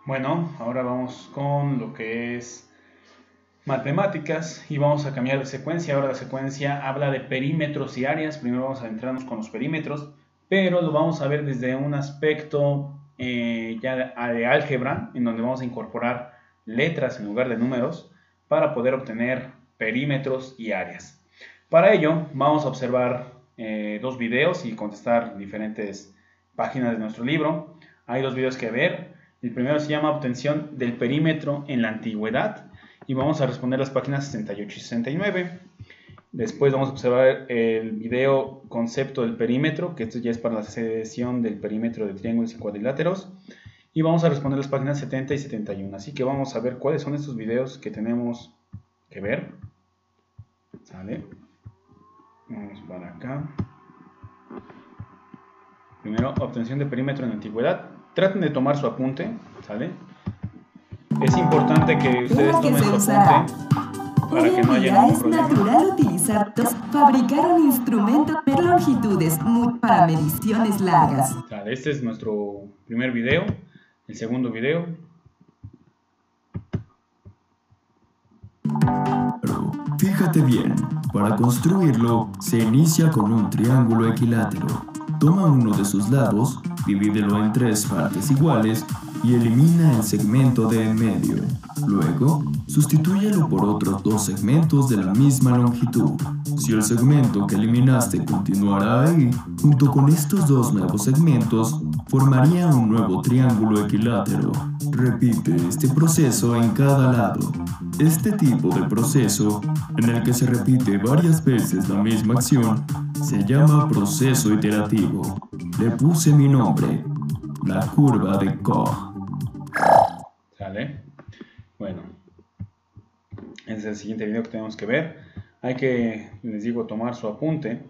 Bueno, ahora vamos con lo que es matemáticas y vamos a cambiar de secuencia. Ahora la secuencia habla de perímetros y áreas. Primero vamos a adentrarnos con los perímetros, pero lo vamos a ver desde un aspecto ya de álgebra, en donde vamos a incorporar letras en lugar de números para poder obtener perímetros y áreas. Para ello vamos a observar dos videos y contestar diferentes páginas de nuestro libro. Hay dos videos que ver. El primero se llama Obtención del perímetro en la antigüedad y vamos a responder las páginas 68 y 69. Después vamos a observar el video Concepto del perímetro, que esto ya es para la sesión del perímetro de triángulos y cuadriláteros. Y vamos a responder las páginas 70 y 71. Así que vamos a ver cuáles son estos videos que tenemos que ver. ¿Sale? Vamos para acá. Primero, obtención de perímetro en la antigüedad. Traten de tomar su apunte, ¿sale? Es importante que ustedes tomen su apunte para que no haya ningún problema. Es natural utilizar fabricar un instrumento de longitudes para mediciones largas. ¿Sale? Este es nuestro primer video. El segundo video. Fíjate bien, para construirlo se inicia con un triángulo equilátero. Toma uno de sus lados, divídelo en 3 partes iguales y elimina el segmento de en medio. Luego, sustitúyelo por otros 2 segmentos de la misma longitud. Si el segmento que eliminaste continuara ahí, junto con estos 2 nuevos segmentos, formaría un nuevo triángulo equilátero. Repite este proceso en cada lado. Este tipo de proceso, en el que se repite varias veces la misma acción, se llama proceso iterativo. Le puse mi nombre, la curva de Koch. ¿Sale? Bueno, ese es el siguiente video que tenemos que ver. Hay que, les digo, tomar su apunte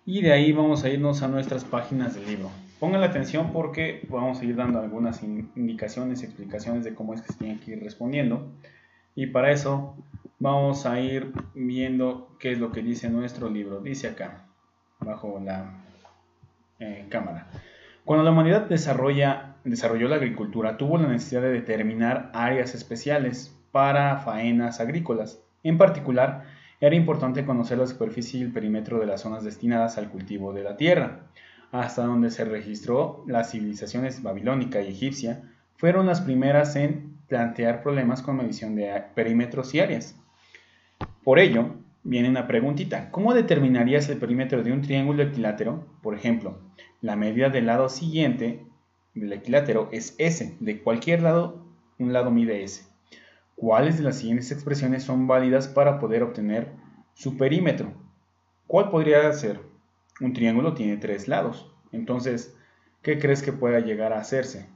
y de ahí vamos a irnos a nuestras páginas del libro. Pongan la atención porque vamos a ir dando algunas indicaciones y explicaciones de cómo es que se tiene que ir respondiendo. Y para eso vamos a ir viendo qué es lo que dice nuestro libro. Dice acá, bajo la cámara. Cuando la humanidad desarrolló la agricultura, tuvo la necesidad de determinar áreas especiales para faenas agrícolas. En particular, era importante conocer la superficie y el perímetro de las zonas destinadas al cultivo de la tierra. Hasta donde se registró, las civilizaciones babilónica y egipcia fueron las primeras en plantear problemas con medición de perímetros y áreas. Por ello, viene una preguntita. ¿Cómo determinarías el perímetro de un triángulo equilátero? Por ejemplo, la medida del lado siguiente del equilátero es S. De cualquier lado, un lado mide S. ¿Cuáles de las siguientes expresiones son válidas para poder obtener su perímetro? ¿Cuál podría ser? Un triángulo tiene 3 lados. Entonces, ¿qué crees que pueda llegar a hacerse?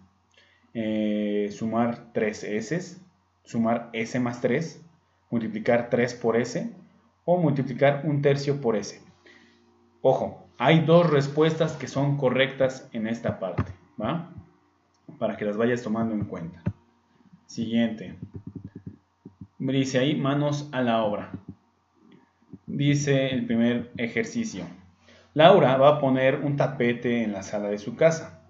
Sumar 3 S, sumar S más 3, multiplicar 3 por S o multiplicar 1/3 por S. Ojo, hay 2 respuestas que son correctas en esta parte, ¿va? Para que las vayas tomando en cuenta. Siguiente. Dice ahí, manos a la obra. Dice el primer ejercicio. Laura va a poner un tapete en la sala de su casa.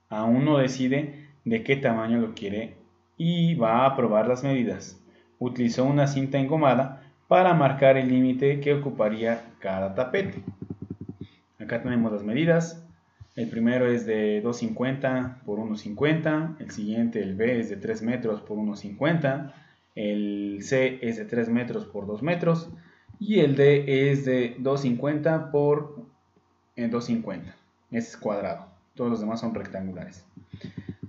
Aún no decide de qué tamaño lo quiere y va a probar las medidas. Utilizó una cinta engomada para marcar el límite que ocuparía cada tapete. Acá tenemos las medidas. El primero es de 2,50 por 1,50. El siguiente, el B, es de 3 metros por 1,50. El C es de 3 metros por 2 metros. Y el D es de 2,50 por 2,50. Ese es cuadrado. Todos los demás son rectangulares.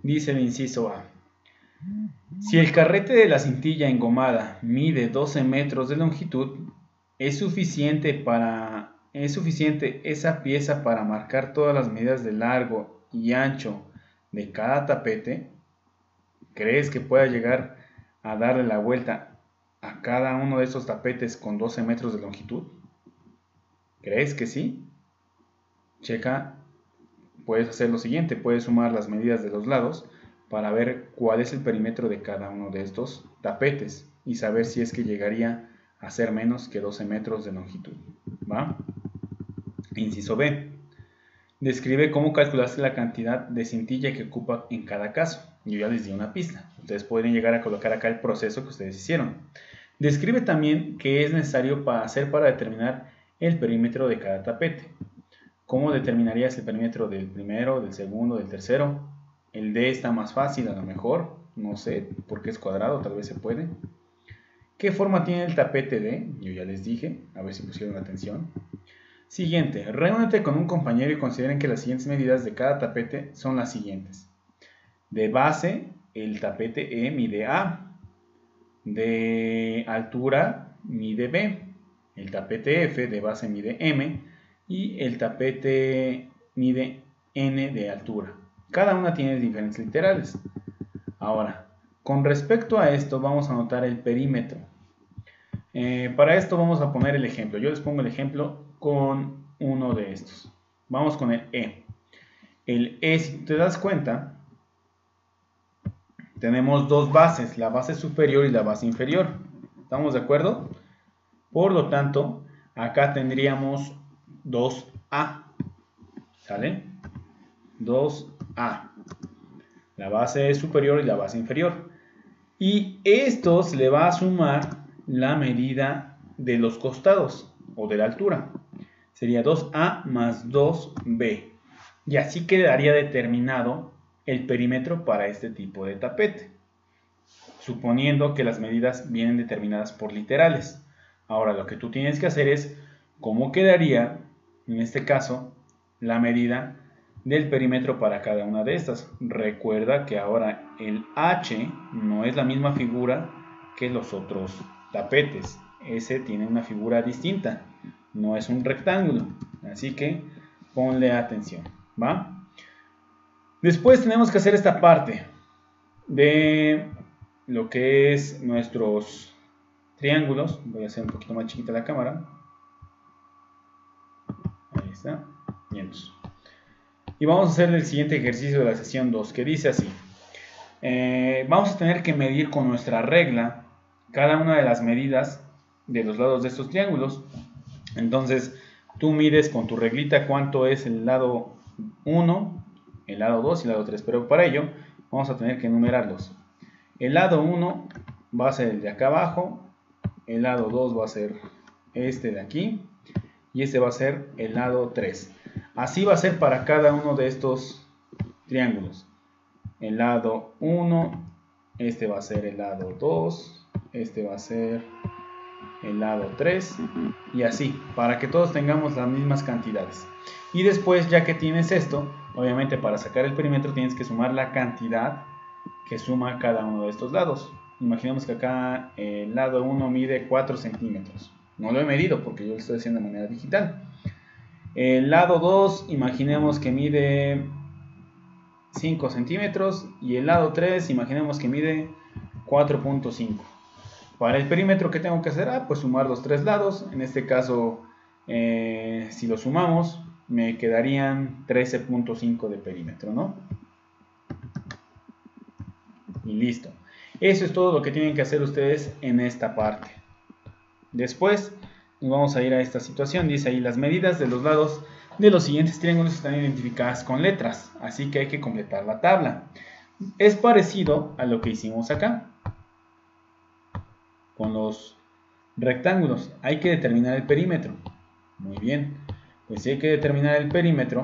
Dice el inciso A. Si el carrete de la cintilla engomada mide 12 metros de longitud, ¿es suficiente esa pieza para marcar todas las medidas de largo y ancho de cada tapete? ¿Crees que pueda llegar a darle la vuelta a cada uno de estos tapetes con 12 metros de longitud? ¿Crees que sí? Checa, puedes hacer lo siguiente, puedes sumar las medidas de los lados para ver cuál es el perímetro de cada uno de estos tapetes y saber si es que llegaría a ser menos que 12 metros de longitud, ¿va? Inciso B. Describe cómo calculaste la cantidad de cintilla que ocupa en cada caso. Yo ya les di una pista. Ustedes pueden llegar a colocar acá el proceso que ustedes hicieron. Describe también qué es necesario hacer para determinar el perímetro de cada tapete. ¿Cómo determinarías el perímetro del primero, del segundo, del tercero? El D está más fácil a lo mejor. No sé, porque es cuadrado, tal vez se puede. ¿Qué forma tiene el tapete D? Yo ya les dije, a ver si pusieron atención. Siguiente, reúnete con un compañero y consideren que las siguientes medidas de cada tapete son las siguientes. De base, el tapete E mide A. De altura, mide B. El tapete F de base mide M. Y el tapete mide N de altura. Cada una tiene diferentes literales. Ahora, con respecto a esto, vamos a anotar el perímetro. Para esto vamos a poner el ejemplo. Yo les pongo el ejemplo con uno de estos. Vamos con el E. El E, si te das cuenta, tenemos dos bases, la base superior y la base inferior. ¿Estamos de acuerdo? Por lo tanto, acá tendríamos 2A. ¿Sale? 2A. La base superior y la base inferior. Y esto se le va a sumar la medida de los costados o de la altura. Sería 2A más 2B. Y así quedaría determinado el perímetro para este tipo de tapete, suponiendo que las medidas vienen determinadas por literales. Ahora lo que tú tienes que hacer es cómo quedaría, en este caso, la medida del perímetro para cada una de estas. Recuerda que ahora el H no es la misma figura que los otros tapetes. Ese tiene una figura distinta, no es un rectángulo, así que ponle atención, ¿va? Después tenemos que hacer esta parte de lo que es nuestros triángulos. Voy a hacer un poquito más chiquita la cámara. Ahí está. Bien. Y vamos a hacer el siguiente ejercicio de la sesión 2, que dice así. Vamos a tener que medir con nuestra regla cada una de las medidas de los lados de estos triángulos. Entonces, tú mides con tu reglita cuánto es el lado 1, el lado 2 y el lado 3, pero para ello vamos a tener que enumerarlos. El lado 1 va a ser el de acá abajo, el lado 2 va a ser este de aquí y este va a ser el lado 3. Así va a ser para cada uno de estos triángulos. El lado 1, este va a ser el lado 2, este va a ser el lado 3 y así, para que todos tengamos las mismas cantidades. Y después, ya que tienes esto, obviamente para sacar el perímetro tienes que sumar la cantidad que suma cada uno de estos lados. Imaginemos que acá el lado 1 mide 4 centímetros. No lo he medido porque yo lo estoy haciendo de manera digital. El lado 2, imaginemos que mide 5 centímetros. Y el lado 3, imaginemos que mide 4.5. Para el perímetro, ¿qué tengo que hacer? Pues sumar los tres lados. En este caso, si lo sumamos, me quedarían 13.5 de perímetro, ¿no? Y listo. Eso es todo lo que tienen que hacer ustedes en esta parte. Después nos vamos a ir a esta situación. Dice ahí, las medidas de los lados de los siguientes triángulos están identificadas con letras. Así que hay que completar la tabla. Es parecido a lo que hicimos acá con los rectángulos. Hay que determinar el perímetro. Muy bien. Pues si hay que determinar el perímetro,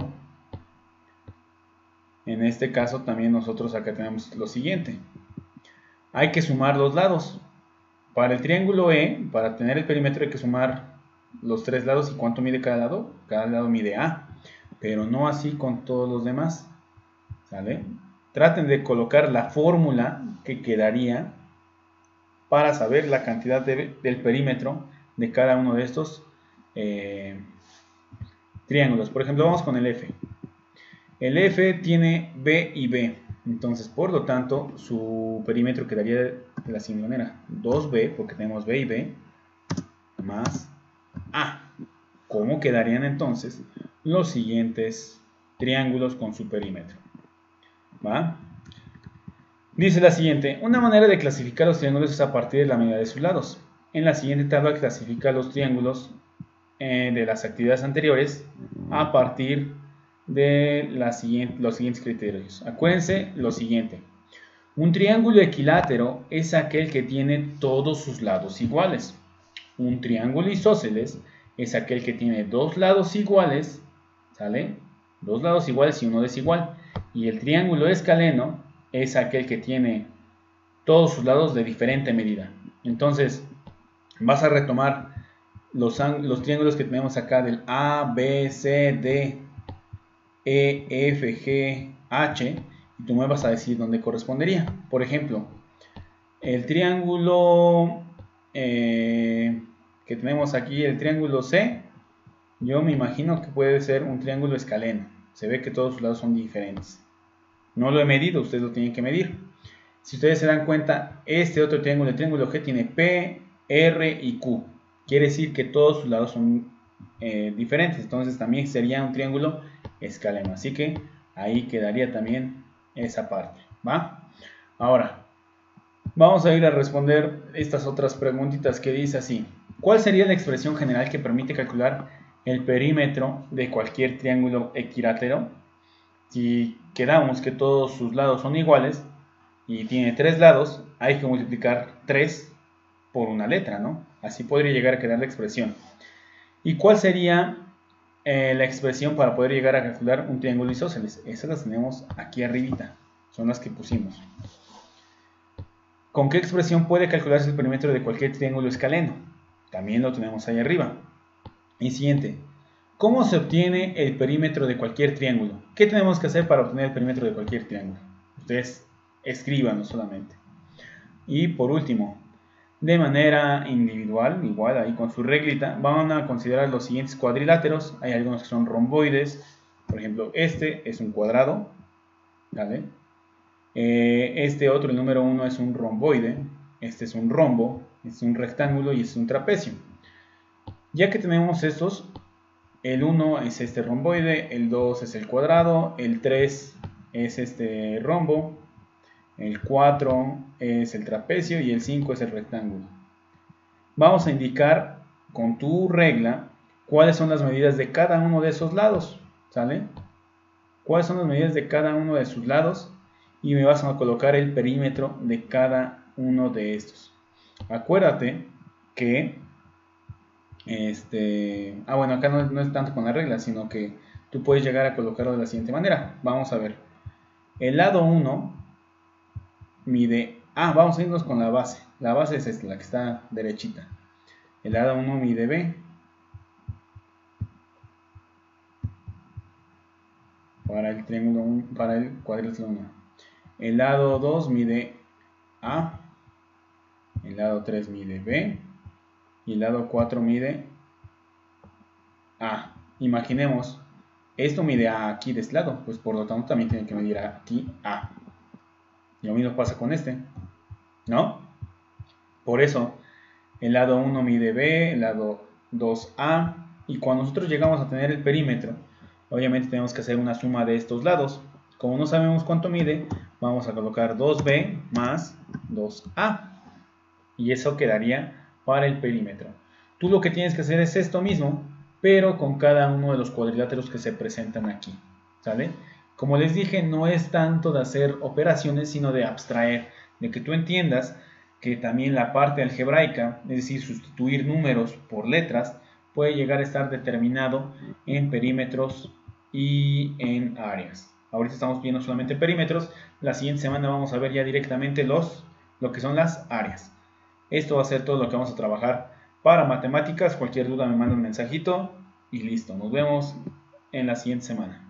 en este caso también nosotros acá tenemos lo siguiente. Hay que sumar los lados. Para el triángulo E, para tener el perímetro hay que sumar los tres lados. ¿Y cuánto mide cada lado? Cada lado mide A. Pero no así con todos los demás. ¿Sale? Traten de colocar la fórmula que quedaría para saber la cantidad del perímetro de cada uno de estos triángulos. Por ejemplo, vamos con el F. El F tiene B y B. Entonces, por lo tanto, su perímetro quedaría de la siguiente manera. 2B, porque tenemos B y B, más A. ¿Cómo quedarían entonces los siguientes triángulos con su perímetro? ¿Va? Dice la siguiente. Una manera de clasificar los triángulos es a partir de la medida de sus lados. En la siguiente tabla clasifica los triángulos de las actividades anteriores a partir de los siguientes criterios. Acuérdense lo siguiente. Un triángulo equilátero es aquel que tiene todos sus lados iguales. Un triángulo isósceles es aquel que tiene dos lados iguales, ¿sale? Dos lados iguales y uno desigual. Y el triángulo escaleno es aquel que tiene todos sus lados de diferente medida. Entonces, vas a retomar los triángulos que tenemos acá del A, B, C, D, E, F, G, H, y tú me vas a decir dónde correspondería. Por ejemplo, el triángulo que tenemos aquí, el triángulo C, yo me imagino que puede ser un triángulo escaleno. Se ve que todos sus lados son diferentes. No lo he medido, ustedes lo tienen que medir. Si ustedes se dan cuenta, este otro triángulo, el triángulo G, tiene P, R y Q. Quiere decir que todos sus lados son diferentes. Entonces también sería un triángulo escaleno. Así que ahí quedaría también esa parte, ¿va? Ahora, vamos a ir a responder estas otras preguntitas que dice así. ¿Cuál sería la expresión general que permite calcular el perímetro de cualquier triángulo equilátero? Si quedamos que todos sus lados son iguales y tiene 3 lados, hay que multiplicar 3 por una letra, ¿no? Así podría llegar a quedar la expresión. ¿Y cuál sería la expresión para poder llegar a calcular un triángulo isósceles? Esas las tenemos aquí arribita, son las que pusimos. ¿Con qué expresión puede calcularse el perímetro de cualquier triángulo escaleno? También lo tenemos ahí arriba. Y siguiente, ¿cómo se obtiene el perímetro de cualquier triángulo? ¿Qué tenemos que hacer para obtener el perímetro de cualquier triángulo? Ustedes escríbanlo solamente. Y por último, de manera individual, igual ahí con su reglita, van a considerar los siguientes cuadriláteros. Hay algunos que son romboides, por ejemplo este es un cuadrado, ¿vale? Este otro, el número 1, es un romboide, este es un rombo, este es un rectángulo y este es un trapecio. Ya que tenemos estos, el 1 es este romboide, el 2 es el cuadrado, el 3 es este rombo, el 4 es el trapecio y el 5 es el rectángulo. Vamos a indicar con tu regla cuáles son las medidas de cada uno de esos lados, ¿sale? ¿Cuáles son las medidas de cada uno de sus lados? Y me vas a colocar el perímetro de cada uno de estos. Acuérdate que bueno, acá no es tanto con la regla, sino que tú puedes llegar a colocarlo de la siguiente manera. Vamos a ver. El lado 1 mide... vamos a irnos con la base. La base es esta, la que está derechita. El lado 1 mide B. Para el triángulo 1, para el cuadrilátero 1. El lado 2 mide A. El lado 3 mide B. Y el lado 4 mide A. Imaginemos, esto mide A aquí de este lado, pues por lo tanto también tiene que medir aquí A. Y lo mismo pasa con este, ¿no? Por eso, el lado 1 mide B, el lado 2 A. Y cuando nosotros llegamos a tener el perímetro, obviamente tenemos que hacer una suma de estos lados. Como no sabemos cuánto mide, vamos a colocar 2B más 2A. Y eso quedaría para el perímetro. Tú lo que tienes que hacer es esto mismo, pero con cada uno de los cuadriláteros que se presentan aquí, ¿sale? Como les dije, no es tanto de hacer operaciones, sino de abstraer, de que tú entiendas que también la parte algebraica, es decir, sustituir números por letras, puede llegar a estar determinado en perímetros y en áreas. Ahorita estamos viendo solamente perímetros, la siguiente semana vamos a ver ya directamente lo que son las áreas. Esto va a ser todo lo que vamos a trabajar para matemáticas. Cualquier duda me manda un mensajito y listo. Nos vemos en la siguiente semana.